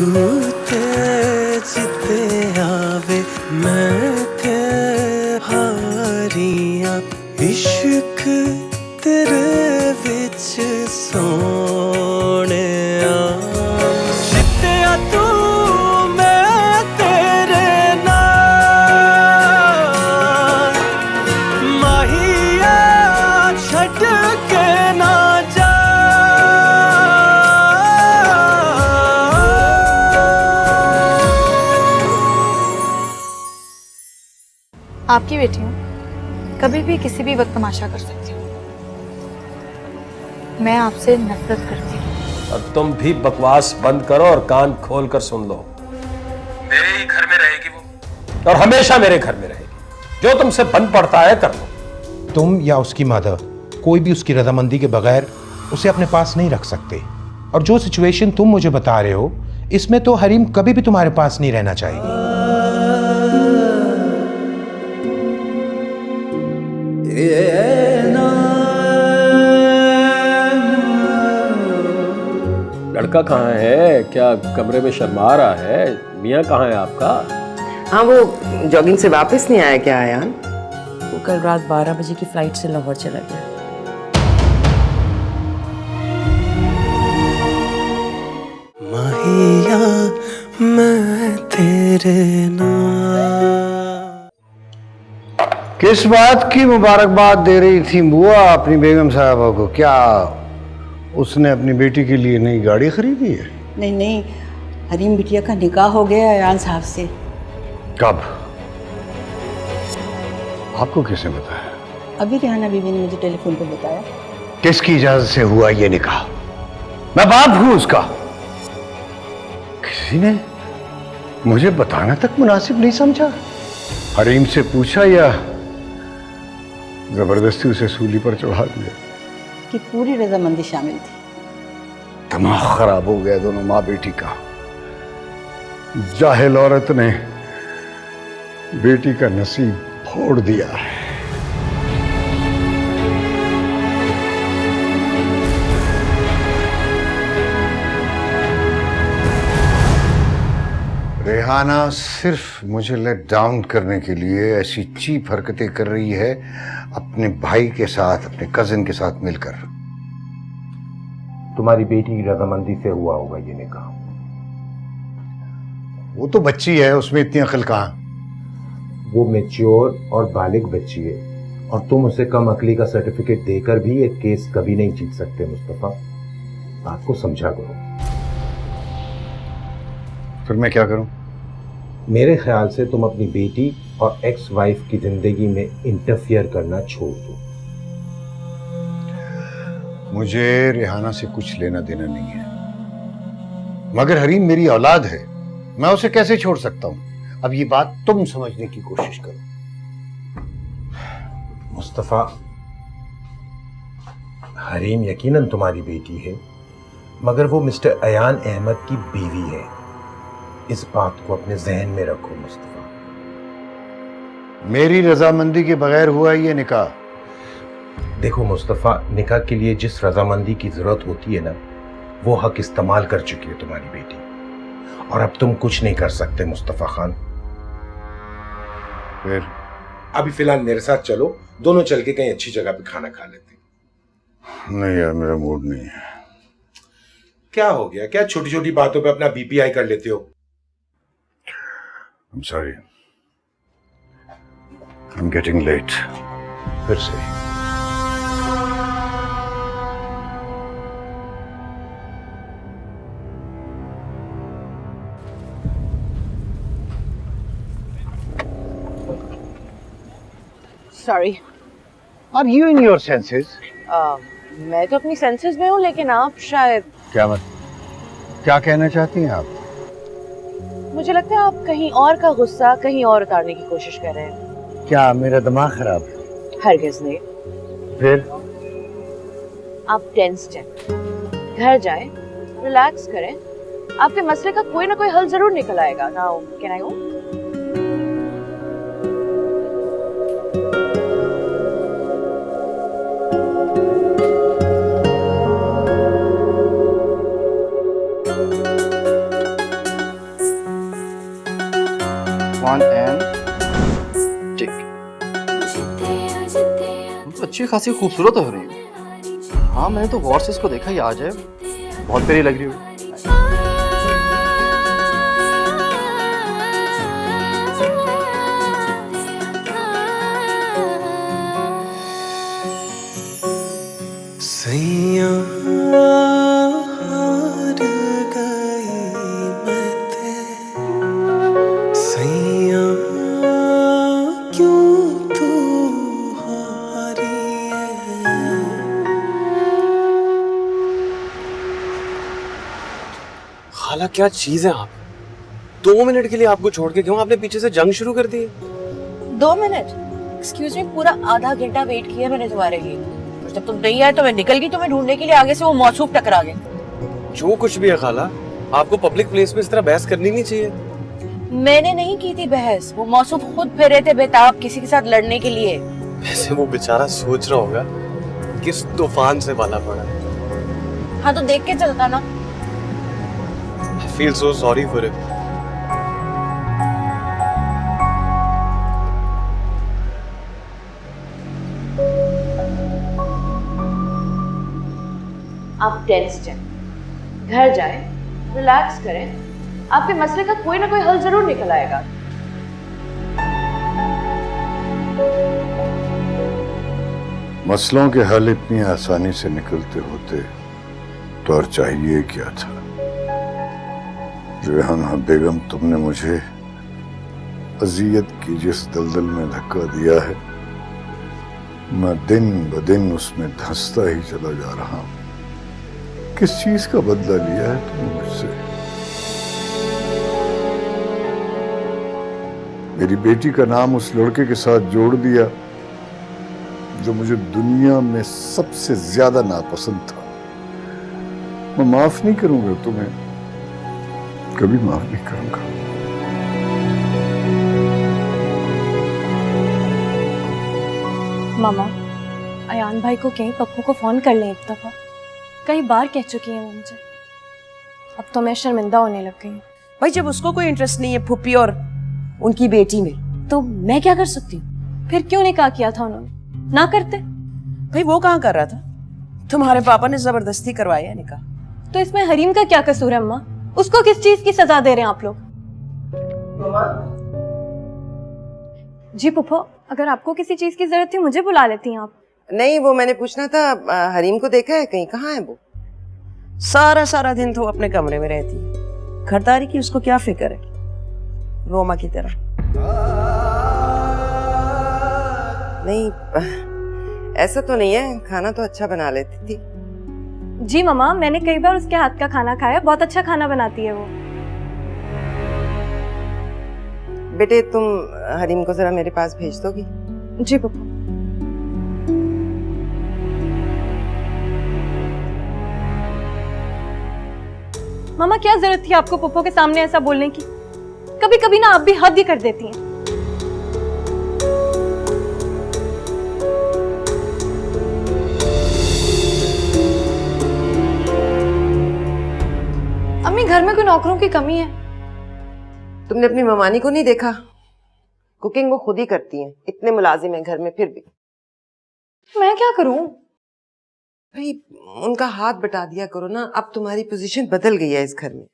तू जिते आवे मैं के हारियां इश्क तेरे विच सोने जिते तू मैं तेरे नाल माहिया छड़ के ना जा। आपकी बेटी हूँ, कभी भी किसी भी वक्त तमाशा कर सकती हूँ। मैं आपसे नफरत करती हूँ। और तुम भी बकवास बंद करो और कान खोल कर सुन लो। मेरे ही घर में रहेगी वो, और हमेशा मेरे घर में रहेगी। जो तुमसे बन पड़ता है कर लो। तुम या उसकी मदर कोई भी उसकी रजामंदी के बगैर उसे अपने पास नहीं रख सकते। और जो सिचुएशन तुम मुझे बता रहे हो, इसमें तो हरीम कभी भी तुम्हारे पास नहीं रहना चाहेगी। लड़का कहाँ है? क्या कमरे में शर्मा रहा है? मियाँ कहाँ है आपका? हाँ, वो जॉगिंग से वापस नहीं आया क्या आयान? वो कल रात 12 बजे की फ्लाइट से लाहौर चला गया। माहिया मैं तेरे नाल। किस बात की मुबारकबाद दे रही थी बुआ अपनी बेगम साहबा को? क्या उसने अपनी बेटी के लिए नई गाड़ी खरीदी है? नहीं नहीं, हरीम बिटिया का निकाह हो गया है अयान साहब से। कब? आपको किसने बताया? अभी रेहाना बीवी ने मुझे टेलीफोन पर बताया। किसकी इजाजत से हुआ ये निकाह? मैं बाप हूं उसका। किसी ने मुझे बताना तक मुनासिब नहीं समझा? हरीम से पूछा या जबरदस्ती उसे सूली पर चढ़ा दिया? कि पूरी रजामंदी शामिल थी। दिमाग खराब हो गया दोनों माँ बेटी का। जाहिल औरत ने बेटी का नसीब फोड़ दिया है। रेहाना सिर्फ मुझे लेट डाउन करने के लिए ऐसी चीप हरकतें कर रही है अपने भाई के साथ, अपने कजिन के साथ मिलकर। तुम्हारी बेटी की रजामंदी से हुआ होगा ये निकाह। वो तो बच्ची है, उसमें इतनी अकल कहां? वो मैच्योर और बालिग बच्ची है, और तुम उसे कम अकली का सर्टिफिकेट देकर भी एक केस कभी नहीं जीत सकते मुस्तफा। बात को समझा करो। फिर मैं क्या करूं? मेरे ख्याल से तुम अपनी बेटी और एक्स वाइफ की जिंदगी में इंटरफियर करना छोड़ दो। मुझे रेहाना से कुछ लेना देना नहीं है, मगर हरीम मेरी औलाद है, मैं उसे कैसे छोड़ सकता हूं? अब ये बात तुम समझने की कोशिश करो। मुस्तफा, हरीम यकीनन तुम्हारी बेटी है, मगर वो मिस्टर अयान अहमद की बीवी है। इस बात को अपने जहन में रखो मुस्तफा। मेरी रजामंदी के बगैर हुआ ये निकाह। देखो मुस्तफा, निकाह के लिए जिस रजामंदी की जरूरत होती है ना, वो हक इस्तेमाल कर चुकी है तुम्हारी बेटी, और अब तुम कुछ नहीं कर सकते मुस्तफा खान। फिर अभी फिलहाल मेरे साथ चलो, दोनों चल के कहीं अच्छी जगह पे खाना खा लेते हैं। नहीं यार, मेरा मूड नहीं है। क्या हो गया? क्या छोटी छोटी बातों पे अपना बीपीआई कर लेते हो? I'm sorry. I'm getting late. फिर से sorry. Are you in your senses? मैं तो अपनी सेंसेस में हूँ, लेकिन आप शायद। क्या क्या कहना चाहती हैं आप? मुझे लगता है आप कहीं और का गुस्सा कहीं और उतारने की कोशिश कर रहे हैं। क्या मेरा दिमाग खराब है? हरगिज़ नहीं। फिर आप टेंस्ड हैं। घर जाएं, रिलैक्स करें, आपके मसले का कोई ना कोई हल जरूर निकल आएगा। Now can I go? One and tick. अच्छी खासी खूबसूरत हो रही है। हाँ मैंने तो गौर से इसको देखा ही आज है, बहुत प्यारी लग रही हो। सैया हार गई मैं सैया क्यों तू हारी है। खाला क्या चीज है आप? 2 मिनट के लिए आपको छोड़ के क्यों आपने पीछे से जंग शुरू कर दी? 2 मिनट? एक्सक्यूज मी, पूरा आधा घंटा वेट किया मैंने तुम्हारे लिए। जब तुम नहीं आए तो मैं निकल गई तुम्हें ढूंढने के लिए, आगे से वो मौसूफ टकरा गए। जो कुछ भी है खाला, आपको पब्लिक प्लेस में इस तरह बहस करनी नहीं चाहिए। मैंने नहीं की थी बहस, वो मौसूफ खुद फिर रहे थे बेताब किसी के साथ लड़ने के लिए। वैसे वो बेचारा सोच रहा होगा किस तूफान से बाला पड़ा है। हाँ तो देख के चलता ना। I feel so sorry for him. आप टेंस्ड हैं, घर जाएं, रिलैक्स करें, आपके मसले का कोई ना कोई हल जरूर निकल आएगा। मसलों के हल इतनी आसानी से निकलते होते तो और चाहिए क्या था। रेहाना बेगम, तुमने मुझे अजियत की जिस दलदल में धक्का दिया है, मैं दिन ब दिन उसमें धंसता ही चला जा रहा हूं। किस चीज का बदला लिया है तुमने मुझसे? मेरी बेटी का नाम उस लड़के के साथ जोड़ दिया जो मुझे दुनिया में सबसे ज्यादा नापसंद था। मैं माफ नहीं करूंगा तुम्हें, कभी माफ नहीं करूंगा। मामा, अयान भाई को कहीं पप्पू को फोन कर लें एक दफा। कई बार कह चुकी हैं वो मुझे। अब तो मैं शर्मिंदा होने लग गई हूँ। भाई जब उसको कोई इंटरेस्ट नहीं है फुप्पी और उनकी बेटी में, तो मैं क्या कर सकती हूँ? फिर क्यों निकाह किया था उन्होंने? ना करते। भाई वो कहाँ कर रहा था? तुम्हारे पापा ने जबरदस्ती करवाया है निकाह। तो इसमें हरीम का क्या कसूर है अम्मा? उसको किस चीज की सजा दे रहे हैं आप लोग? जी पुप्पो, अगर आपको किसी चीज की जरूरत थी मुझे बुला लेती हैं आप। नहीं, वो मैंने पूछना था, हरीम को देखा है कहीं? कहाँ है वो? सारा सारा दिन तो अपने कमरे में रहती है, खरीदारी की उसको क्या फिक्र है, रोमा की तरह। नहीं, ऐसा तो नहीं है, खाना तो अच्छा बना लेती थी। जी मम्मा, मैंने कई बार उसके हाथ का खाना खाया, बहुत अच्छा खाना बनाती है वो। बेटे तुम हरीम को जरा मेरे पास भेज दोगी? जी पप्पू। मामा क्या जरूरत थी आपको पप्पू के सामने ऐसा बोलने की? कभी कभी ना आप भी हद ही कर देती हैं। अम्मी, घर में कोई नौकरों की कमी है? तुमने अपनी ममानी को नहीं देखा? कुकिंग वो खुद ही करती हैं, इतने मुलाजिम हैं घर में फिर भी। मैं क्या करूं? भाई उनका हाथ बटा दिया करो ना, अब तुम्हारी पोजीशन बदल गई है इस घर में।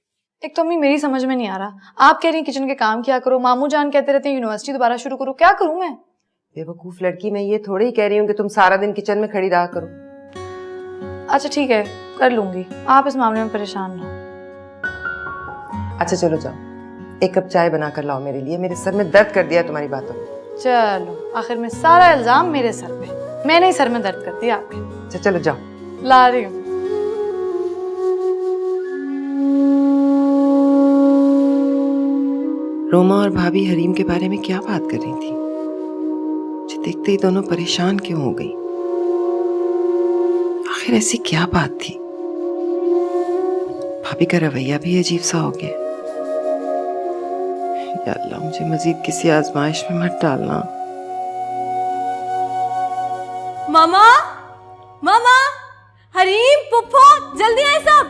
एक तो अम्मी मेरी समझ में नहीं आ रहा, आप कह रही हैं किचन के काम किया करो, मामू जान कहते रहते हैं यूनिवर्सिटी दोबारा शुरू करो, क्या करूं मैं? बेवकूफ लड़की, मैं ये थोड़ी ही कह रही हूँ कि तुम सारा दिन किचन में खड़ी रहा करो। अच्छा ठीक है, कर लूंगी, आप इस मामले में परेशान ना हो। अच्छा चलो जाओ, एक कप चाय बना कर लाओ मेरे लिए, मेरे सर में दर्द कर दिया तुम्हारी बातों ने। चलो, आखिर में सारा इल्जाम मेरे सर पे, मैंने ही सर में दर्द कर दिया आपके। अच्छा चलो जाओ, ला रही हूँ। रोमा और भाभी हरीम के बारे में क्या बात कर रही थी? मुझे देखते ही दोनों परेशान क्यों हो गई? आखिर ऐसी क्या बात थी? भाभी का रवैया भी अजीब सा हो गया। या अल्लाह, मुझे मजीद किसी आजमाइश में मत डालना। मामा, मामा, हरीम, पुप्पो, जल्दी आए सब।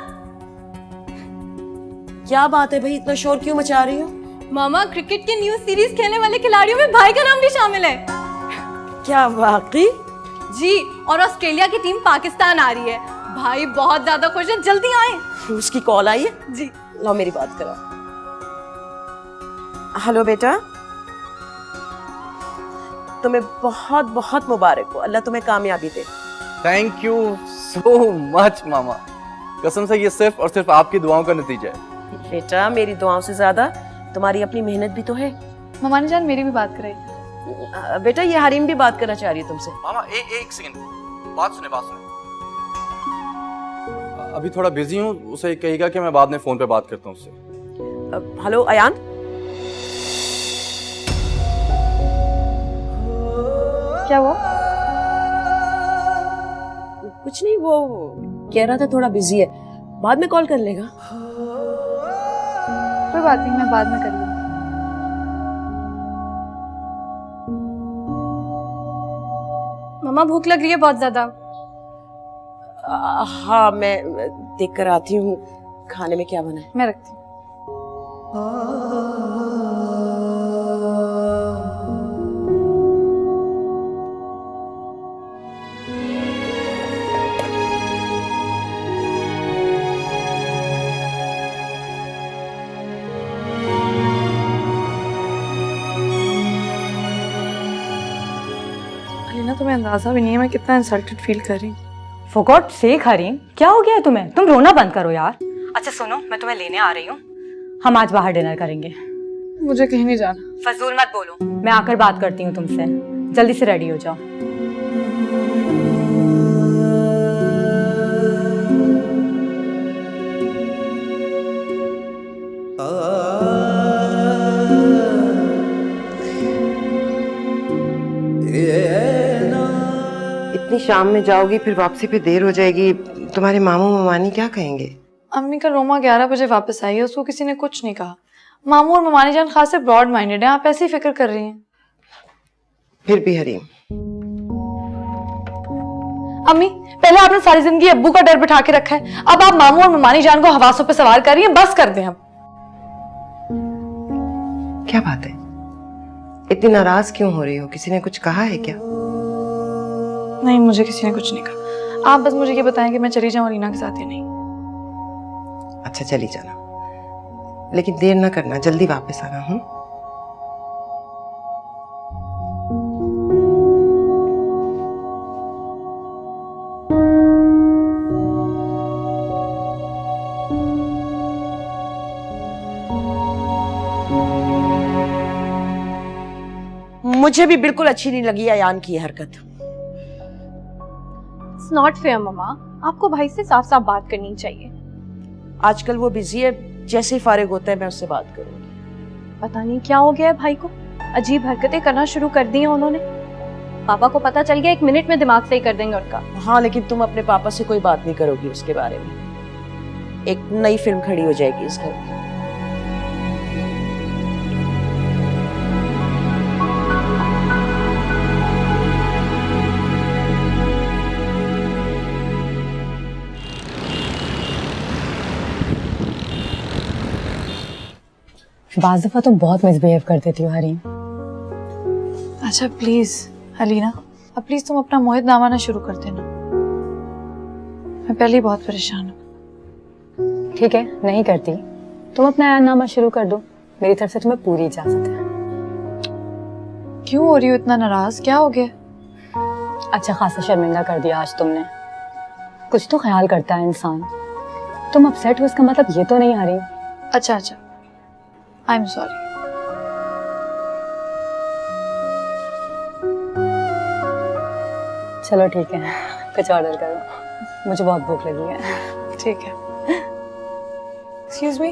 क्या बात है भाई, इतना शोर क्यों मचा रही हो? मामा, क्रिकेट की न्यू सीरीज खेलने वाले खिलाड़ियों में भाई का नाम भी शामिल है। क्या वाकई? जी, और ऑस्ट्रेलिया की टीम पाकिस्तान आ रही है। भाई बहुत ज्यादा खुश है, जल्दी आए। उसकी कॉल आई है? जी। लो मेरी बात करो। हेलो बेटा, तुम्हें बहुत बहुत मुबारक हो, अल्लाह तुम्हें कामयाबी दे। थैंक यू सो मच मामा, कसम से ये सिर्फ और सिर्फ आपकी दुआओं का नतीजा है। बेटा, मेरी दुआओं से ज्यादा तुम्हारी अपनी मेहनत भी तो है। मामा जान मेरी भी बात कराई। बेटा, ये हरीम भी बात करना चाह रही है तुमसे। मामा एक सेकंड, बात सुने। अभी थोड़ा बिजी हूँ, उसे कहेगा कि मैं बाद में फोन पे बात करता हूँ उससे। हेलो अयान, क्या हुआ? कुछ नहीं, वो कह रहा था थोड़ा बिजी है, बाद में कॉल कर लेगा। कोई बात नहीं, मैं बाद में कर लूंगी। मामा भूख लग रही है बहुत ज्यादा। हाँ, मैं देख कर आती हूँ खाने में क्या बना है। मैं रखती हूँ। अलीना, तुम्हें अंदाजा भी नहीं है मैं कितना इंसल्टेड फील कर रही हूँ। For God's sake हरीम, क्या हो गया है तुम्हें? तुम रोना बंद करो यार। अच्छा सुनो, मैं तुम्हें लेने आ रही हूँ, हम आज बाहर डिनर करेंगे। मुझे कहीं नहीं जाना। फजूल मत बोलो, मैं आकर बात करती हूँ तुमसे। जल्दी से रेडी हो जाओ। इतनी शाम में जाओगी, फिर वापसी पे देर हो जाएगी, तुम्हारे मामू मामानी क्या कहेंगे? अम्मी का रोमा 11 बजे वापस आई है, उसको किसी ने कुछ नहीं कहा। मामू और ममानी जान खास से ब्रॉड माइंडेड हैं, आप ऐसी फिक्र कर रही हैं। फिर भी हरीम, अम्मी पहले आपने सारी जिंदगी अब्बू का डर बिठा के रखा है, अब आप मामू और ममानी जान को हवासों पे सवार कर रही हैं, बस कर दें अब। क्या बात है, इतनी नाराज क्यों हो रही हो? किसी ने कुछ कहा है क्या? नहीं, मुझे किसी ने कुछ नहीं कहा। आप बस मुझे ये बताएं कि मैं चली जाऊं रीना के साथ या नहीं। अच्छा चली जाना, लेकिन देर ना करना, जल्दी वापस आना। हूँ मुझे भी बिल्कुल अच्छी नहीं लगी अयान की हरकत। It's not fair, मम्मा। आपको भाई से साफ साफ बात करनी चाहिए। आजकल वो बिजी है, जैसे ही फारिग होता है मैं उससे बात करूंगी। पता नहीं क्या हो गया है भाई को, अजीब हरकतें करना शुरू कर दी हैं उन्होंने। पापा को पता चल गया, 1 मिनट में दिमाग सही कर देंगे उनका। हाँ, लेकिन तुम अपने पापा से कोई बात नहीं करोगी उसके बारे में। एक नई फिल्म खड़ी हो जाएगी इस घर में। बाज़ दफ़ा तुम बहुत मिसबिहेव कर देती हो हरीम। अच्छा प्लीज अलीना, अब प्लीज तुम अपना मोहित नामा ना शुरू कर देना। मैं पहले ही बहुत परेशान हूँ। ठीक है, नहीं करती। तुम अपना ऐलाननामा शुरू कर दो, मेरी तरफ से तुम्हें पूरी इजाजत है। क्यों हो रही हो इतना नाराज, क्या हो गया? अच्छा खासा शर्मिंदा कर दिया आज तुमने। कुछ तो ख्याल करता है इंसान। तुम अपसेट हो इसका मतलब ये तो नहीं हरीम। अच्छा अच्छा, आई एम सॉरी। चलो ठीक है, कुछ ऑर्डर करो, मुझे बहुत भूख लगी है। ठीक है। Excuse me.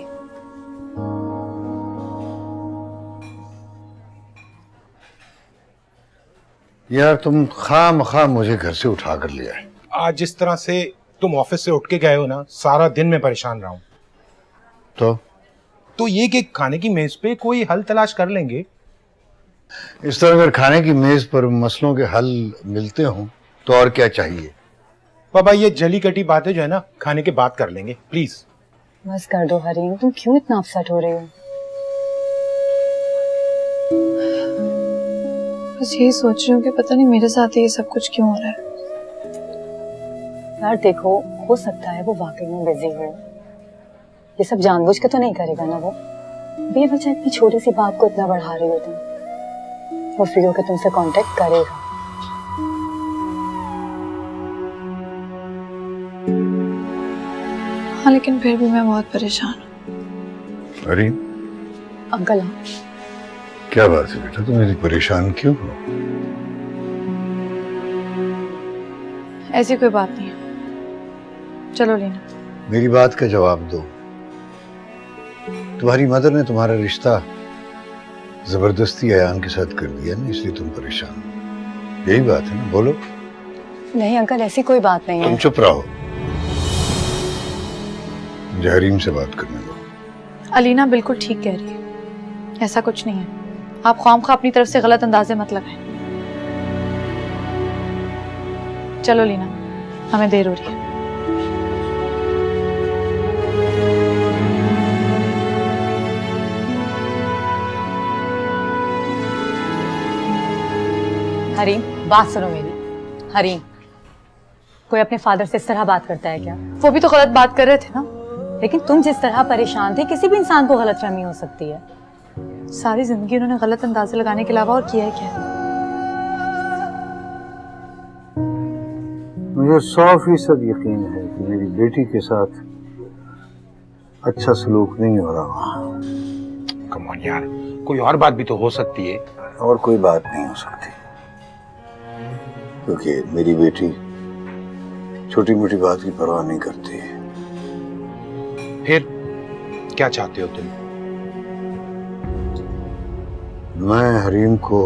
यार तुम खामखा मुझे घर से उठा कर लिया है। आज जिस तरह से तुम ऑफिस से उठ के गए हो ना, सारा दिन मैं परेशान रहा हूं। तो ये कि खाने की मेज पे कोई हल तलाश कर लेंगे। इस तरह अगर खाने की मेज पर मसलों के हल मिलते हों तो और क्या चाहिए? पापा ये जली कटी बातें जो है ना, खाने के बाद कर लेंगे प्लीज। बस कर दो हरीम, तुम क्यों इतना अपसेट हो रहे हो? बस यही सोच रही हूँ कि पता नहीं मेरे साथ ही ये सब कुछ क्यों हो रहा है। यार देखो, हो सकता है वो वाकई में बिजी हो, ये सब जानबूझ के तो नहीं करेगा ना वो। बेवजह इतनी छोटी सी बात को इतना बढ़ा रही हो तुम। वो फ्री होकर तुमसे कांटेक्ट करेगा। हाँ, लेकिन फिर भी मैं बहुत परेशान हूँ। अरे अंकल आप क्या बात है बेटा, तुम इतनी परेशान क्यों हो? ऐसी कोई बात नहीं है। चलो लीना, मेरी बात का जवाब दो। तुम्हारी मदर ने तुम्हारा रिश्ता जबरदस्ती अयान के साथ कर दिया ना, इसलिए तुम परेशान हो। यही बात है ना, बोलो। नहीं अंकल, ऐसी कोई बात नहीं है। तुम चुप रहो, मुझे हरीम से बात करने दो। अलीना बिल्कुल ठीक कह रही है, ऐसा कुछ नहीं है। आप ख्वामखा अपनी तरफ से गलत अंदाजे मत लगाएं। चलो लीना, हमें देर हो रही है। हरीम, बात सुनो मेरी। हरीम, कोई अपने फादर से इस तरह बात करता है क्या? वो भी तो गलत बात कर रहे थे ना। लेकिन तुम जिस तरह परेशान थे, किसी भी इंसान को गलतफहमी हो सकती है। सारी जिंदगी उन्होंने गलत अंदाजे लगाने के अलावा और किया है क्या? मुझे 100% यकीन है कि मेरी बेटी के साथ अच्छा सलूक नहीं हो रहा। कम ऑन यार, कोई और बात भी तो हो सकती है। और कोई बात नहीं हो सकती, क्योंकि मेरी बेटी छोटी मोटी बात की परवाह नहीं करती। फिर क्या चाहते हो तुम? मैं हरीम को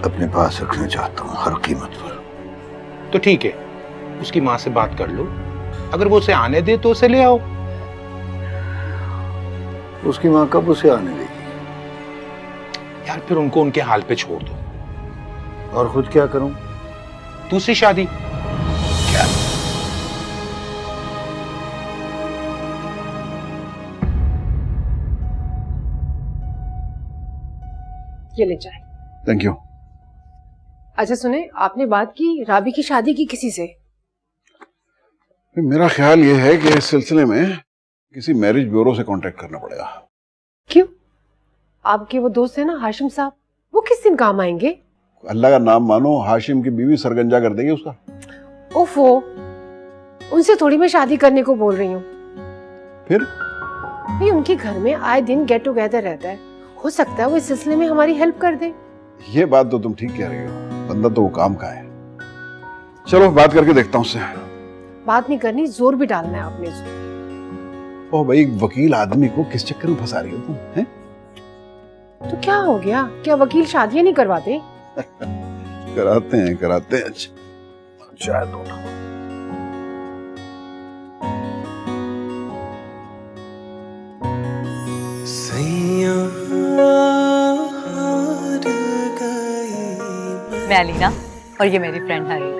अपने पास रखना चाहता हूँ हर कीमत पर। तो ठीक है, उसकी माँ से बात कर लो। अगर वो उसे आने दे तो उसे ले आओ। उसकी माँ कब उसे आने देगी? यार फिर उनको उनके हाल पे छोड़ दो। और खुद क्या करूं? दूसरी शादी। क्या? ये ले जाए। Thank you. अच्छा सुने, आपने बात की राबी की शादी की किसी से? मेरा ख्याल ये है कि इस सिलसिले में किसी मैरिज ब्यूरो से कांटेक्ट करना पड़ेगा। क्यों? आपके वो दोस्त है ना हाशिम साहब, वो किस दिन काम आएंगे? अल्लाह का नाम मानो, हाशिम की बीवी सरगंजा कर देगी उसका। ओफो, उनसे थोड़ी मैं शादी करने को बोल रही हूँ। फिर भी उनके घर में आए दिन गेट टुगेदर रहता है, हो सकता है वो इस सिलसिले में हमारी हेल्प कर दे। ये बात तो तुम ठीक कह रही हो, बंदा तो वो काम का है। चलो बात करके देखता हूँ उससे। बात नहीं करनी, जोर भी डालना है आपने। ओ भाई, वकील आदमी को किस चक्कर में फंसा रही हो तुम? हैं? तो क्या हो गया? क्या वकील शादियां नहीं करवाते? कराते हैं। अच्छा चाय दो ना। मैं अलीना और ये मेरी फ्रेंड हरी।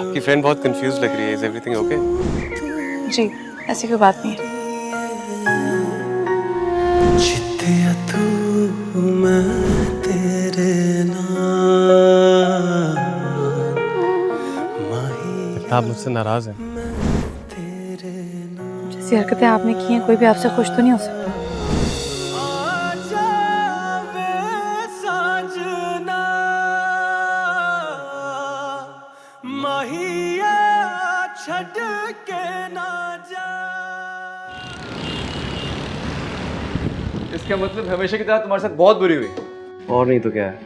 आपकी फ्रेंड बहुत कंफ्यूज लग रही है। Is everything okay? जी, ऐसी कोई बात नहीं है। जित्तिया तू मैं तेरे लगता आप मुझसे नाराज हैं। जैसी हरकतें आपने की हैं, कोई भी आपसे खुश तो नहीं हो सकता। इसका मतलब हमेशा की तरह तुम्हारे साथ बहुत बुरी हुई। और नहीं तो क्या है,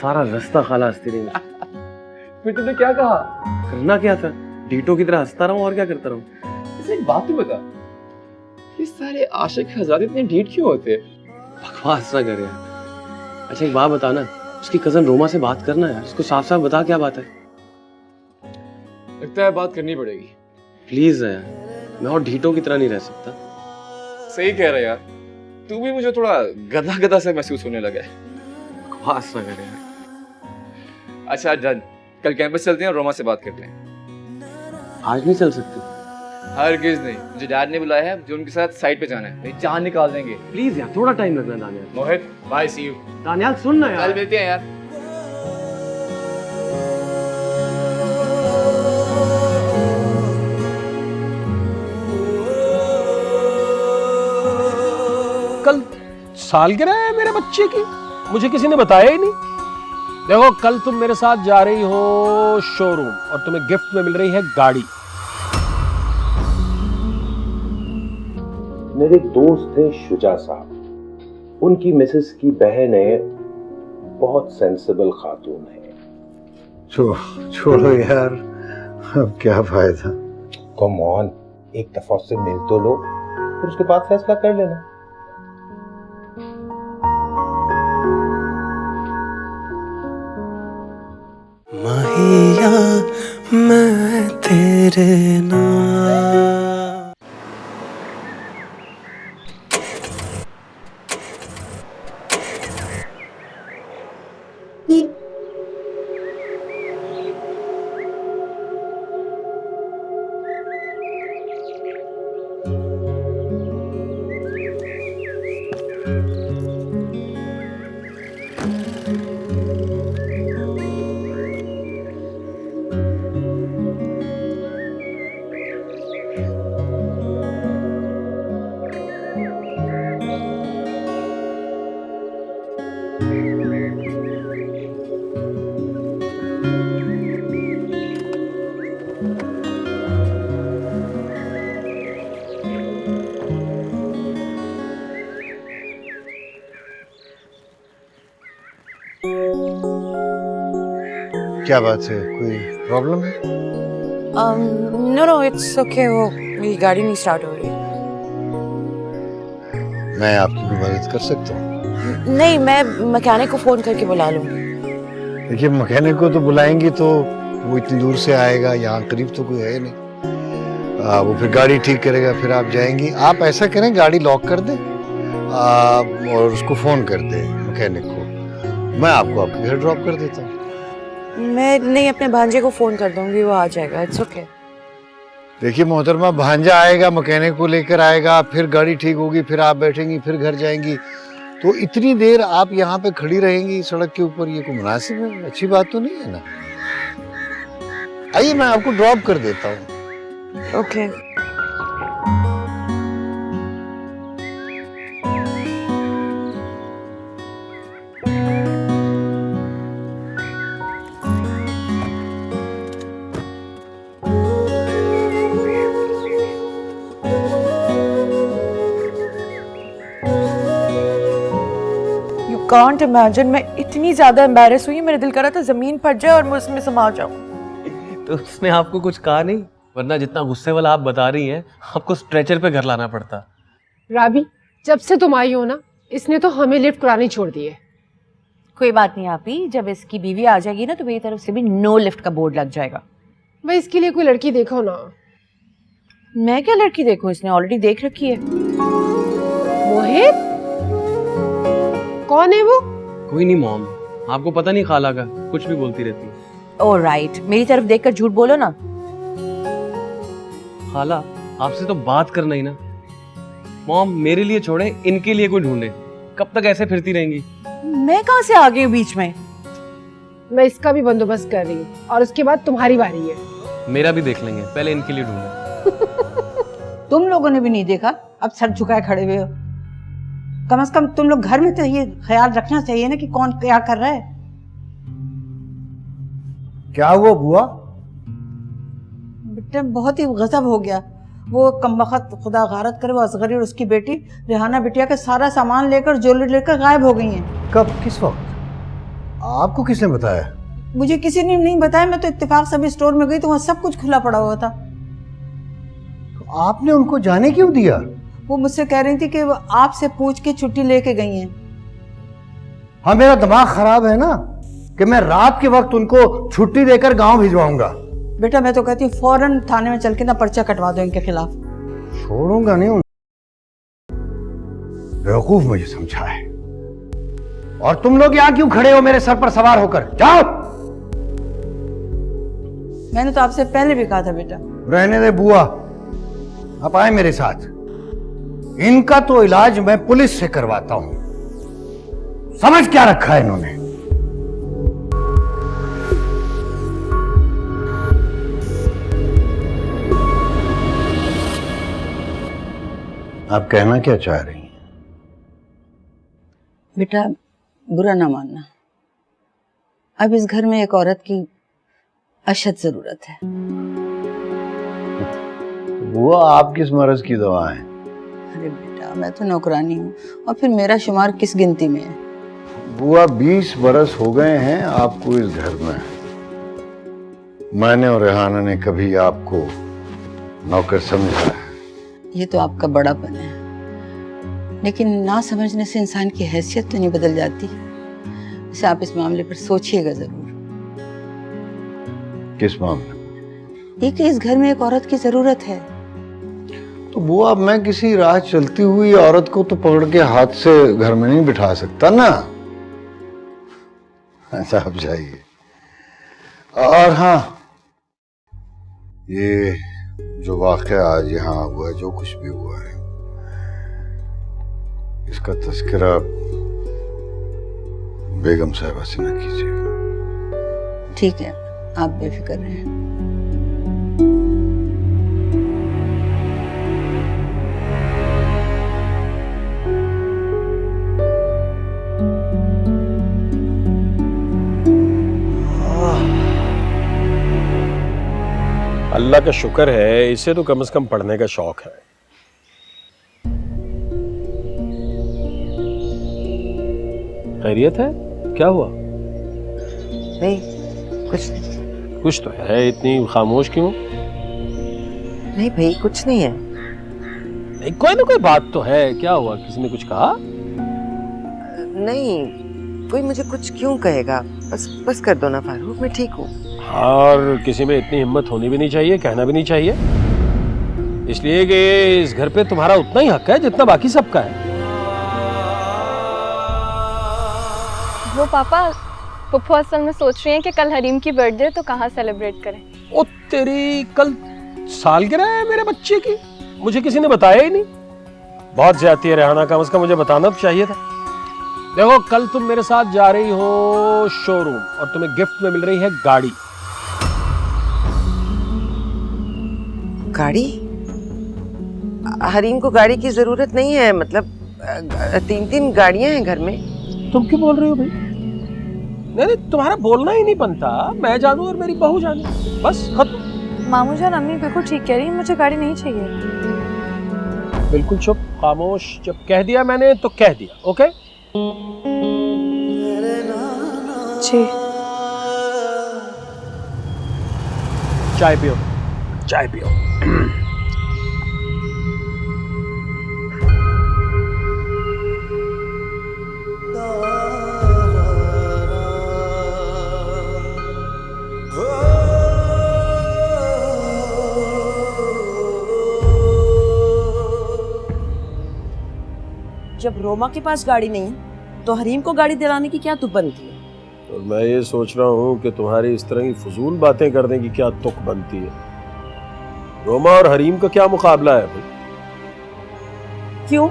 सारा रास्ता खाला हंसती रही। फिर तुमने क्या कहा? करना क्या था, डीटो की तरह हंसता रहूं और क्या करता रहूं। इसे एक बात तो बता, ये सारे आशिक हजारे इतने ढीठ क्यों होते? बकवास ना कर यार। अच्छा एक बात बता ना, उसकी कजन रोमा से बात करना यार, उसको साफ साफ बता क्या बात है। लगता है बात करनी पड़ेगी। प्लीज यार, मैं और ढीटो की तरह नहीं रह सकता। सही कह रहा यार, तू भी मुझे थोड़ा गधा गधा से महसूस होने लगा है। बकवास ना कर यार। अच्छा डन, कल कैंपस चलते हैं और रोमा से बात करते हैं। आज नहीं चल सकते? हरगिज नहीं, मुझे डैड ने बुलाया है, मुझे उनके साथ साइड पे जाना है, मेरी जान निकाल देंगे। प्लीज यार थोड़ा टाइम लगना दानियाल। मोहित बाय, सी यू। दानियाल सुन ना यार, कल मिलते हैं यार। कल सालगिरह है मेरे बच्चे की, मुझे किसी ने बताया ही नहीं। देखो कल तुम मेरे साथ जा रही हो शोरूम और तुम्हें गिफ्ट में मिल रही है गाड़ी। मेरे दोस्त थे शुजा साहब, उनकी मिसेस की बहन है, बहुत सेंसिबल खातून है। छोड़ो यार, अब क्या फायदा। कम ऑन, एक दफा उससे मिल तो लो, फिर उसके बाद फैसला कर लेना। माहिया मैं तेरे नाम। क्या बात है, कोई प्रॉब्लम है? नो इट्स ओके, वो मेरी गाड़ी नहीं स्टार्ट हो रही। मैं आपकी भी मदद कर सकता हूँ? नहीं, मैं मैकेनिक को फोन करके बुला लूंगी। देखिए, मैकेनिक को तो बुलाएंगी तो वो इतनी दूर से आएगा, यहाँ करीब तो कोई है नहीं। वो फिर गाड़ी ठीक करेगा, फिर आप जाएंगी। आप ऐसा करें, गाड़ी लॉक कर दें और उसको फोन कर दें मैकेनिक को। मैं आपको आपके घर ड्रॉप कर देता हूँ। मैं नहीं, अपने भांजे को फोन कर दूंगी, वो आ जाएगा। It's okay. देखिए मोहतरमा, भांजा आएगा, मैकेनिक को लेकर आएगा, फिर गाड़ी ठीक होगी, फिर आप बैठेंगी, फिर घर जाएंगी, तो इतनी देर आप यहाँ पे खड़ी रहेंगी सड़क के ऊपर, ये कोई मुनासिब है? अच्छी बात तो नहीं है ना। आइए, मैं आपको ड्रॉप कर देता हूँ। ओके। कांट इमेजिन, मैं इतनी ज्यादा एम्बैरेस हुई, मेरे दिल कर रहा था जमीन फट जाए और मैं उसमें समा जाऊं। तो उसने आपको कुछ कहा नहीं? वरना जितना गुस्से वाला आप बता रही हैं, आपको स्ट्रेचर पे घर लाना पड़ता। राबी, जब से तुम आई हो ना, इसने तो हमें लिफ्ट करानी छोड़ दी है। कोई बात नहीं आपी, जब इसकी बीवी आ जाएगी ना तो मेरी तरफ से भी नो लिफ्ट का बोर्ड लग जाएगा। भाई इसके लिए कोई लड़की देखो ना। मैं क्या लड़की देखूं, इसने ऑलरेडी देख रखी है। मोहित, कौन है वो? कोई नहीं मॉम, आपको पता नहीं खाला का, कुछ भी बोलती रहती है। ओह राइट, मेरी तरफ देखकर झूठ बोलो ना। खाला, आपसे तो बात करना ही ना। मॉम, मेरे लिए छोड़े, इनके लिए कोई ढूंढे। कब तक ऐसे फिरती रहेंगी? मैं कहाँ से आ गई हूँ बीच में? मैं इसका भी बंदोबस्त कर रही हूँ और उसके बाद तुम्हारी बारी है। मेरा भी देख लेंगे, पहले इनके लिए ढूंढे। तुम लोगों ने भी नहीं देखा, अब सर झुकाए खड़े हुए हो। कम से कम तुम लोग घर में तो ये ख्याल रखना चाहिए ना कि कौन क्या कर रहा है। क्या हुआ बुआ? बेटा बहुत ही गजब हो गया। वो कमबख्त, खुदा गारत करे, वो असगरी और उसकी बेटी रेहाना बिटिया का सारा सामान लेकर, ज्वेलरी लेकर गायब हो गई हैं। कब, किस वक्त? आपको किसने बताया? मुझे किसी ने नहीं बताया, मैं तो इत्तेफाक से भी स्टोर में गई तो वहाँ सब कुछ खुला पड़ा हुआ था। तो आपने उनको जाने क्यों दिया? वो मुझसे कह रही थी कि वो आपसे पूछ के छुट्टी लेके गई हैं। हाँ, मेरा दिमाग खराब है ना कि मैं रात के वक्त उनको छुट्टी देकर गांव भिजवाऊंगा। बेटा मैं तो कहती हूँ फौरन थाने में चल के ना पर्चा कटवा दो इनके खिलाफ। छोड़ूंगा नहीं उन बेवकूफ मुझे समझा है। और तुम लोग यहाँ क्यों खड़े हो मेरे सर पर सवार होकर? जाओ। मैंने तो आपसे पहले भी कहा था बेटा। रहने दे बुआ, आप आए मेरे साथ। इनका तो इलाज मैं पुलिस से करवाता हूं। समझ क्या रखा है इन्होंने? आप कहना क्या चाह रही हैं? बेटा बुरा ना मानना, अब इस घर में एक औरत की अशद जरूरत है। वो आप किस मर्ज की दवा है? अरे बेटा मैं तो नौकरानी हूँ और फिर मेरा शुमार किस गिनती में है। बुआ 20 बरस हो गए हैं आपको इस घर में। मैंने और रेहाना ने कभी आपको नौकर समझा है? ये तो आपका बड़ापन है, लेकिन ना समझने से इंसान की हैसियत तो नहीं बदल जाती। वैसे आप इस मामले पर सोचिएगा जरूर। किस मामले? ये कि इस घर में एक औरत की जरूरत है। तो बुआ मैं किसी राह चलती हुई औरत को तो पकड़ के हाथ से घर में नहीं बिठा सकता ना। ऐसा आप जाइए। और हाँ, ये जो वाकया आज यहाँ हुआ है, जो कुछ भी हुआ है, इसका तज़किरा बेगम साहिबा से न कीजिएगा। ठीक है, आप बेफिक्र रहें। अल्लाह का शुक्र है, इसे तो कम से कम पढ़ने का शौक है। खैरियत है? क्या हुआ? नहीं, कुछ नहीं। कुछ तो है, इतनी खामोश क्यों? नहीं भाई, कुछ नहीं है। नहीं, कोई ना कोई बात तो है। क्या हुआ? किसी ने कुछ कहा? नहीं, कोई मुझे कुछ क्यों कहेगा। बस कर दो ना फारूक, मैं ठीक हूँ। और किसी में इतनी हिम्मत होनी भी नहीं चाहिए, कहना भी नहीं चाहिए, इसलिए कि इस घर पे तुम्हारा उतना ही हक है जितना बाकी सबका है। वो पापा, पुप्पू असल में सोच रही हैं कि कल हरीम की बर्थडे, तो कहाँ सेलिब्रेट करें? ओ तेरी, कल सालगिरह है मेरे बच्चे की, मुझे किसी ने बताया ही नहीं। बहुत ज्यादती है रेहाना, कम से कम मुझे बताना तो चाहिए था। देखो, कल तुम मेरे साथ जा रही हो शोरूम और तुम्हें गिफ्ट में मिल रही है गाड़ी। गाड़ी? हरीम को गाड़ी की जरूरत नहीं है। मतलब 3 गाड़ियां हैं घर में। तुम क्यों बोल रही हो भाई? नहीं, तुम्हारा बोलना ही नहीं बनता। मैं जानू और मेरी बहू जाने, बस खत्म। मामू जान, अम्मी बिल्कुल ठीक कह रही है, मुझे गाड़ी नहीं चाहिए। बिल्कुल चुप, खामोश। जब कह दिया मैंने तो कह दिया। ओके जी। चाय पियो, चाय पियो। जब रोमा के पास गाड़ी नहीं है तो हरीम को गाड़ी दिलाने की क्या तुक बनती है? और मैं ये सोच रहा हूँ कि तुम्हारी इस तरह की फजूल बातें करने की क्या तुक बनती है। रोमा और हरीम का क्या मुकाबला है भाई? क्यों?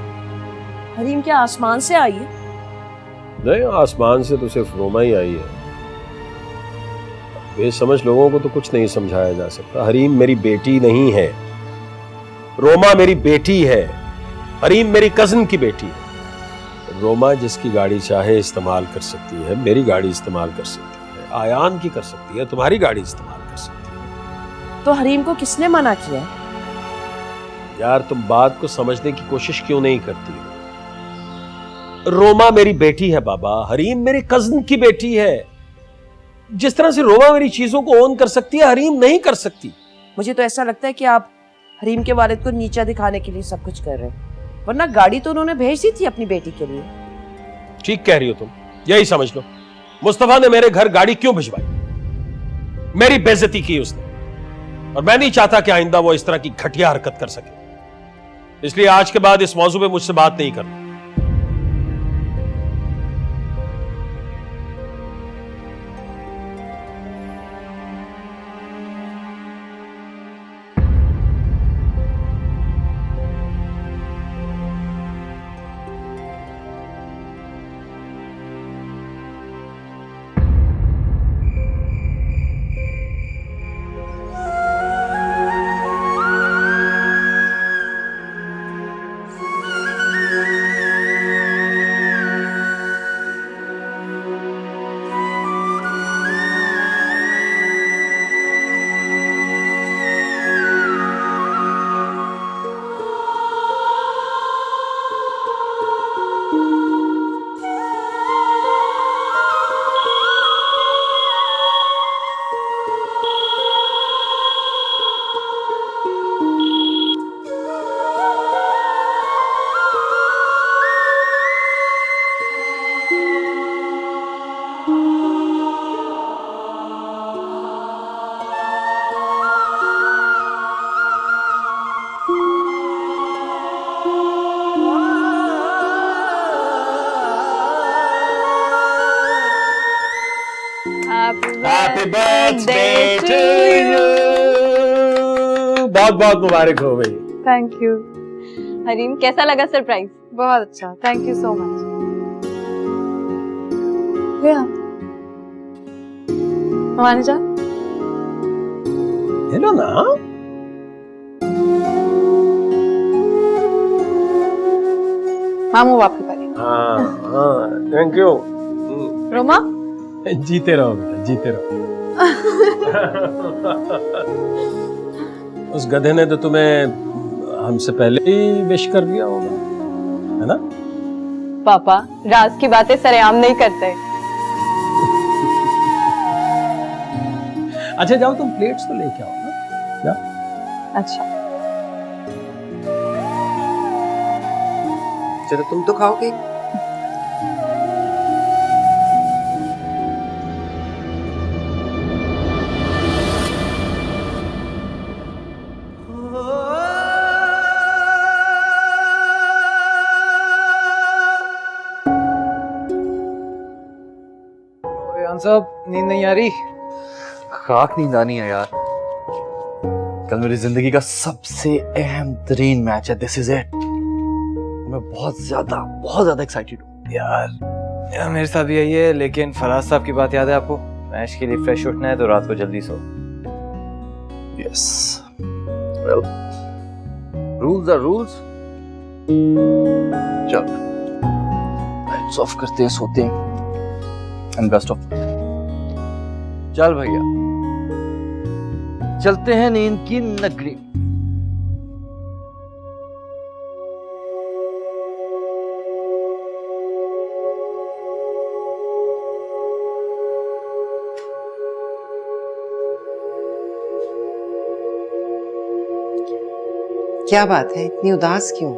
हरीम क्या आसमान से आई है? नहीं, आसमान से तो सिर्फ रोमा ही आई है। बेसमझ लोगों को तो कुछ नहीं समझाया जा सकता। हरीम मेरी बेटी नहीं है, रोमा मेरी बेटी है, हरीम मेरी कजन की बेटी है। रोमा जिसकी गाड़ी चाहे इस्तेमाल कर सकती है, मेरी गाड़ी इस्तेमाल कर सकती है, आयान की कर सकती है, तुम्हारी गाड़ी इस्तेमाल कर सकती है। तो हरीम को किसने मना किया? यार, तुम बात को समझने की कोशिश क्यों नहीं करती हो? रोमा मेरी बेटी है बाबा, हरीम मेरे कजन की बेटी है। जिस तरह से रोमा मेरी चीजों को ओन कर सकती है, हरीम नहीं कर सकती। मुझे तो ऐसा लगता है कि आप हरीम के वालिद को नीचा दिखाने के लिए सब कुछ कर रहे हैं, वरना गाड़ी तो उन्होंने भेज दी थी अपनी बेटी के लिए। ठीक कह रही हो तुम, यही समझ लो। मुस्तफा ने मेरे घर गाड़ी क्यों भिजवाई? मेरी बेइज्जती की उसने, और मैं नहीं चाहता कि आइंदा वो इस तरह की घटिया हरकत कर सके। इसलिए आज के बाद इस मौजू पे मुझसे बात नहीं करनी। Birthday to you. बहुत बहुत मुबारक हो भाई। Thank you. हरीम कैसा लगा सरप्राइज? बहुत अच्छा, थैंक यू सो मच। हमारे जा हेलो ना। मामू आपके पास। हाँ हाँ, थैंक यू। रोमा जीते रहो बेटा, जीते रहो। उस गधे ने तो तुम्हें हमसे पहले ही विश कर दिया होगा, है ना? पापा राज की बातें सरेआम नहीं करते। अच्छा जाओ, तुम प्लेट्स तो लेके आओ ना, जाओ। अच्छा चलो तुम तो खाओगे। यान साहब नींद नहीं आ रही? खाक नींद आनी है यार। कल मेरी जिंदगी का सबसे अहम तरीन मैच है, दिस इज इट। मैं बहुत ज्यादा एक्साइटेड हूँ यार मेरे साथ भी यही है, लेकिन फराज साहब की बात याद है आपको? मैच के लिए फ्रेश उठना है तो रात को जल्दी सो। Yes well, rules are rules. चल लाइट्स ऑफ करते हैं, सोते हैं। And best of. चल भैया चलते हैं नींद की नगरी। क्या बात है, इतनी उदास क्यों?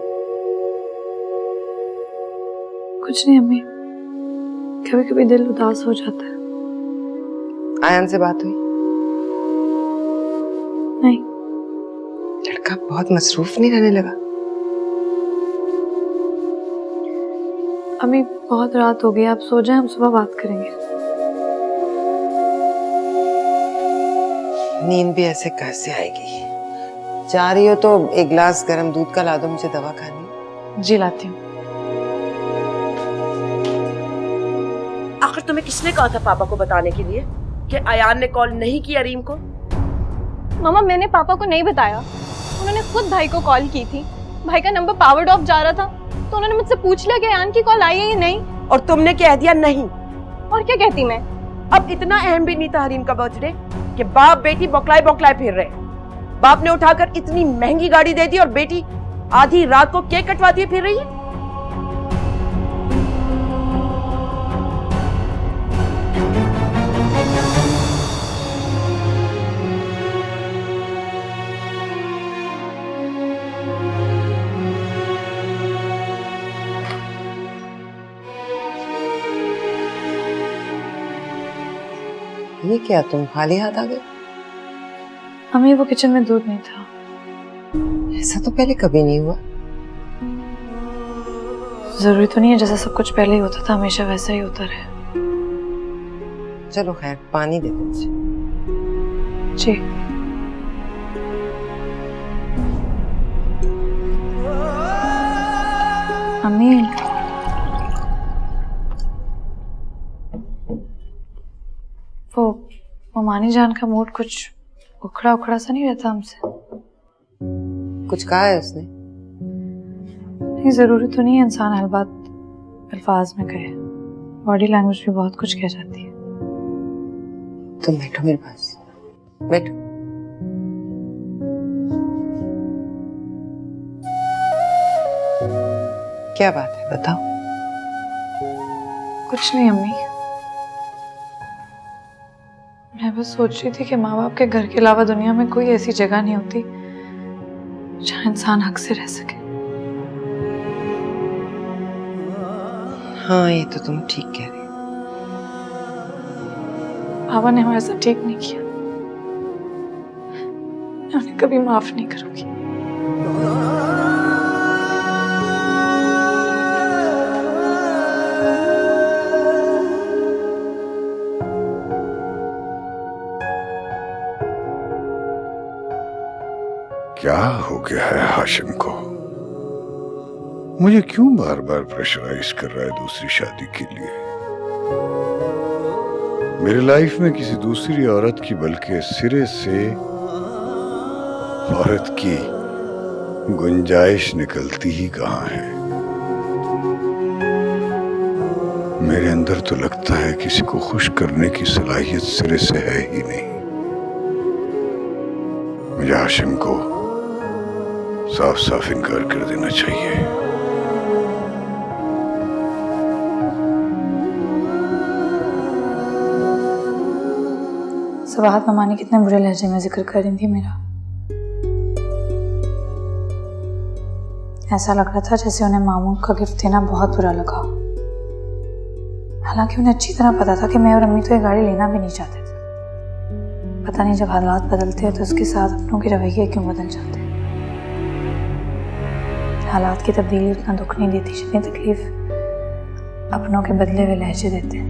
कुछ नहीं अम्मी, कभी कभी दिल उदास हो जाता है। आयन से बात हुई? नहीं। लड़का बहुत मसरूफ नहीं रहने लगा? अम्मी बहुत रात हो गई, आप सो जाएं, हम सुबह बात करेंगे। नींद भी ऐसे कैसे आएगी? जा रही हो तो एक गिलास गर्म दूध का ला दो, मुझे दवा खानी। जी लाती हूँ। आखिर तुम्हें किसने कहा था पापा को बताने के लिए कि अयान ने कॉल नहीं की हरीम को? मामा मैंने पापा को नहीं बताया, उन्होंने खुद भाई को कॉल की थी। भाई का नंबर पावर्ड ऑफ जा रहा था तो उन्होंने मुझसे पूछ लिया कि अयान की कॉल आई है या नहीं। और तुमने कह दिया नहीं? और क्या कहती मैं? अब इतना अहम भी नहीं था हरीम का बर्थडे कि बाप बेटी बौखलाए बौखलाए फिर रहे। बाप ने उठाकर इतनी महंगी गाड़ी दे दी और बेटी आधी रात को केक कटवाती फिर रही है। ये क्या, तुम खाली हाथ आ गए? अम्मी वो किचन में दूध नहीं था। ऐसा तो पहले कभी नहीं हुआ। जरूरी तो नहीं है जैसा सब कुछ पहले ही होता था हमेशा वैसा ही होता रहे। चलो खैर, पानी दे दो मुझे। जी। अम्मी वो मानी जान का मूड कुछ उखड़ा उखड़ा सा नहीं रहता हमसे? कुछ कहा है उसने? नहीं, जरूरी तो नहीं है इंसान हर बात अल्फाज में कहे, बॉडी लैंग्वेज भी बहुत कुछ कह जाती है। तुम बैठो मेरे पास, बैठो। क्या बात है, बताओ। कुछ नहीं अम्मी, मैं बस सोच रही थी कि माँ बाप के घर के अलावा दुनिया में कोई ऐसी जगह नहीं होती जहाँ इंसान हक से रह सके। हाँ ये तो तुम ठीक कह रही हो। पापा ने हमारे साथ ठीक नहीं किया, मैं उन्हें कभी माफ नहीं करूंगी। क्या हो गया है हाशिम को? मुझे क्यों बार बार प्रेशराइज कर रहा है दूसरी शादी के लिए? मेरी लाइफ में किसी दूसरी औरत की बल्कि सिरे से औरत की गुंजाइश निकलती ही कहां है। मेरे अंदर तो लगता है किसी को खुश करने की सलाहियत सिरे से है ही नहीं। मुझे हाशिम को साफ साफ इनकार कर देना चाहिए। सवाहत मामा ने कितने बुरे लहजे में जिक्र कर रही थी मेरा। ऐसा लग रहा था जैसे उन्हें मामू का गिफ्ट देना बहुत बुरा लगा, हालांकि उन्हें अच्छी तरह पता था कि मैं और अम्मी तो ये गाड़ी लेना भी नहीं चाहते थे। पता नहीं जब हालात बदलते हैं तो उसके साथ अपनों के रवैये क्यों बदल जाते हैं। हालात की तब्दीली उतना दुख नहीं देती जितनी तकलीफ अपनों के बदले हुए लहजे देते हैं।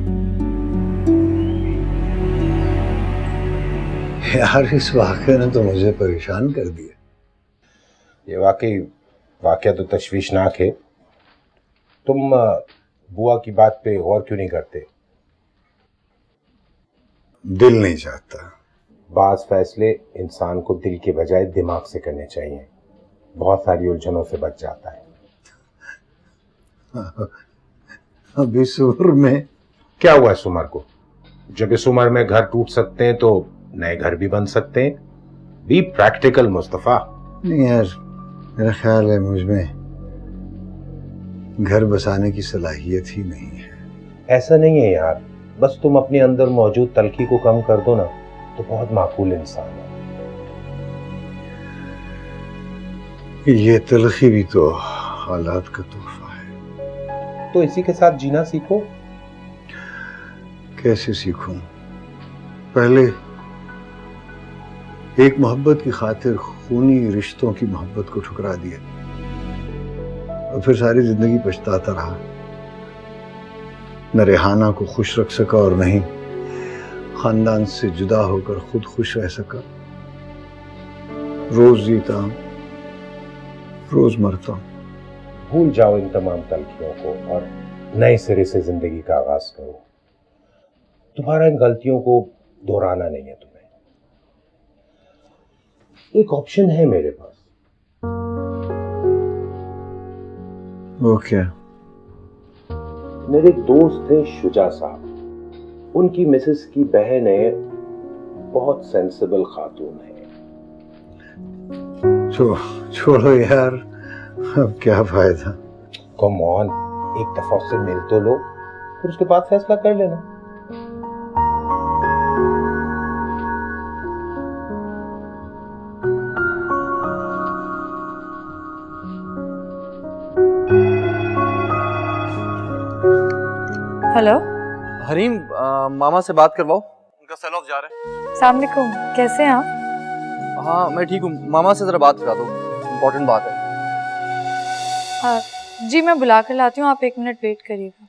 यार इस वाक़े ने तो मुझे परेशान कर दिया। ये वाकया तो तशवीशनाक है। तुम बुआ की बात पे गौर क्यों नहीं करते? दिल नहीं चाहता। बाज फैसले इंसान को दिल के बजाय दिमाग से करने चाहिए, बहुत सारी उलझनों से बच जाता है। अब इस उम्र में क्या हुआ इस उम्र को? जब इस उम्र में घर टूट सकते हैं तो नए घर भी बन सकते हैं। Be practical Mustafa. नहीं यार, मेरा ख्याल है मुझ में घर बसाने की सलाहियत ही नहीं है। ऐसा नहीं है यार, बस तुम अपने अंदर मौजूद तलखी को कम कर दो ना तो बहुत माकूल इंसान हो। ये तलखी भी तो हालात का तोहफा है। तो इसी के साथ जीना सीखो। कैसे सीखूं? पहले एक मोहब्बत की खातिर खूनी रिश्तों की मोहब्बत को ठुकरा दिया और फिर सारी जिंदगी पछताता रहा। न रेहाना को खुश रख सका और नहीं खानदान से जुदा होकर खुद खुश रह सका। रोज जीता हूं, रोज मरता हूं। भूल जाओ इन तमाम तलखियों को और नए सिरे से जिंदगी का आगाज करो। तुम्हारा इन गलतियों को दोहराना नहीं है। तुम्हें एक ऑप्शन है मेरे पास। वो क्या? मेरे दोस्त थे शुजा साहब, उनकी मिसेस की बहन है, बहुत सेंसिबल खातून है। छोड़ो यार, अब क्या फायदा। कम ऑन, एक दफा उससे मिल तो लो, फिर उसके बाद फैसला कर लेना। हेलो हरीम, मामा से बात करवाओ, उनका सेल ऑफ जा रहा है। अस्सलाम वालेकुम, कैसे हैं आप? हाँ मैं ठीक हूँ, मामा से जरा बात करा दो, इम्पोर्टेंट बात है। हाँ जी, मैं बुला कर लाती हूँ, आप 1 मिनट वेट करिएगा।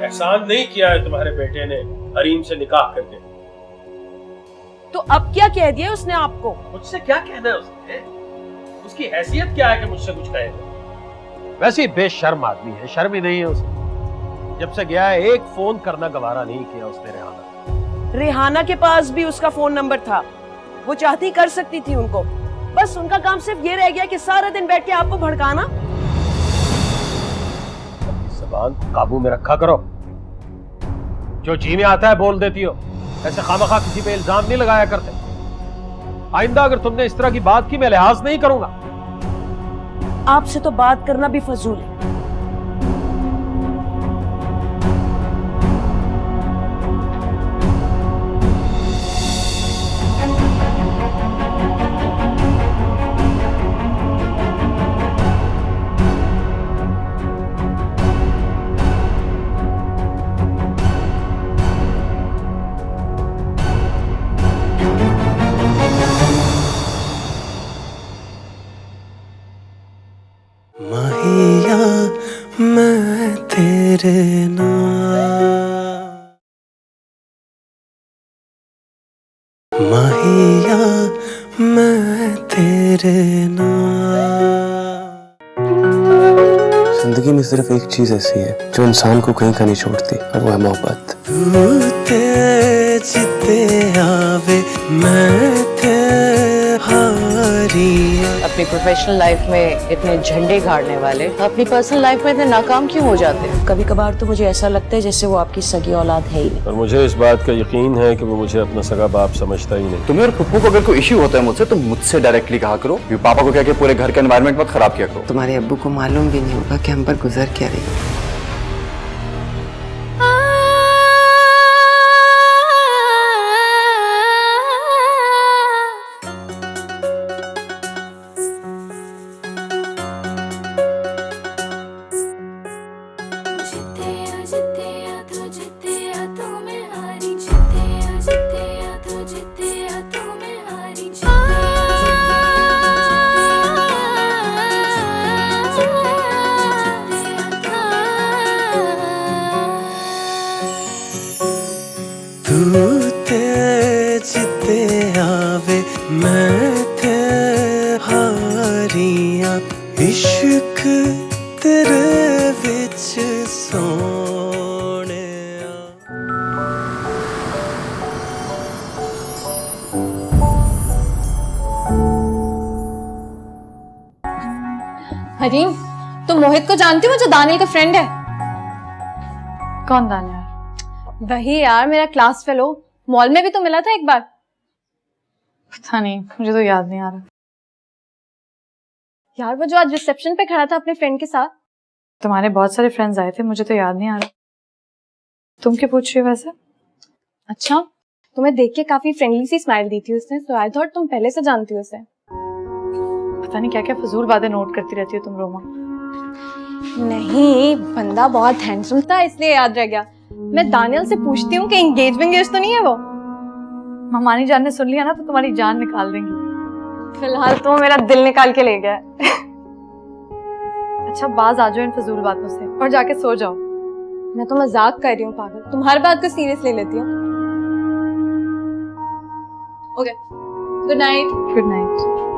एहसान नहीं किया है तुम्हारे बेटे ने हरीम से निकाह करके। तो अब क्या कह दिया उसने आपको? मुझसे क्या कहना है उसने? उसकी हैसियत क्या है कि मुझसे कुछ कहे? वैसे ही बेशर्म आदमी है, शर्म ही नहीं है उसे। जब से गया है एक फोन करना गवारा नहीं किया उसने रेहाना। रेहाना के पास भी उसका फोन नंबर था, वो चाहती कर सकती थी उनको। बस उनका काम सिर्फ ये रह गया कि सारा दिन बैठ के आपको भड़काना। ज़बान काबू में रखा करो, जो जी में आता है बोल देती हो। ऐसे खामखा किसी पे इल्जाम नहीं लगाया करते। आइंदा अगर तुमने इस तरह की बात की मैं लिहाज नहीं करूंगा। आपसे तो बात करना भी फजूल है। माहिया मैं तेरे नाम माहिया मैं तेरे नाम। जिंदगी में सिर्फ एक चीज ऐसी है जो इंसान को कहीं का नहीं छोड़ती, और वो है मोहब्बत। तू जीते आवे मैं ते हारिया। अपनी प्रोफेशनल लाइफ में इतने झंडे गाड़ने वाले अपनी पर्सनल लाइफ में इतने नाकाम क्यों हो जाते हैं? कभी कभार तो मुझे ऐसा लगता है जैसे वो आपकी सगी औलाद है ही नहीं। और मुझे इस बात का यकीन है कि वो मुझे अपना सगा बाप समझता ही नहीं। तुम्हें और पप्पू को अगर कोई इश्यू होता है मुझसे तो मुझसे डायरेक्टली कहा करो, क्योंकि पापा को क्या कि पूरे घर का एनवायरनमेंट मत खराब किया करो। तुम्हारे अब्बू को मालूम भी नहीं होगा कि हम पर गुजर क्या रही है। तू जीते आवे मैं ते हारिया। इश्क तेरे विच सोने। हरीम, तुम मोहित को जानती हो जो दानियल का फ्रेंड है? कौन दानियल? वही यार, मेरा क्लास फेलो। मॉल में भी तो मिला था एक बार। पता नहीं, मुझे तो याद नहीं आ रहा। यार वो जो आज रिसेप्शन पे खड़ा था अपने फ्रेंड के साथ। तुम्हारे बहुत सारे फ्रेंड्स आए थे, मुझे तो याद नहीं आ रहा। तुम क्या पूछ रही हो वैसे? अच्छा, तुम्हें देख के काफी फ्रेंडली सी स्माइल दी थी उसने, तो आई थॉट तुम पहले से जानती हो उसे। पता नहीं क्या क्या फजूल बातें नोट करती रहती हो तुम रोमा। नहीं, बंदा बहुत हैंडसम था इसलिए याद रह गया। मैं दानियल से पूछती हूँ कि एंगेजमेंट तो नहीं है वो। मामानी जान ने सुन लिया ना तो तुम्हारी जान निकाल देंगी। फिलहाल तो मेरा दिल निकाल के ले गया। अच्छा, बाज आ जाओ इन फजूल बातों से और जाके सो जाओ। मैं तो मजाक कर रही हूँ पागल, तुम हर बात को सीरियस ले लेती हो। Okay, good night. Good night.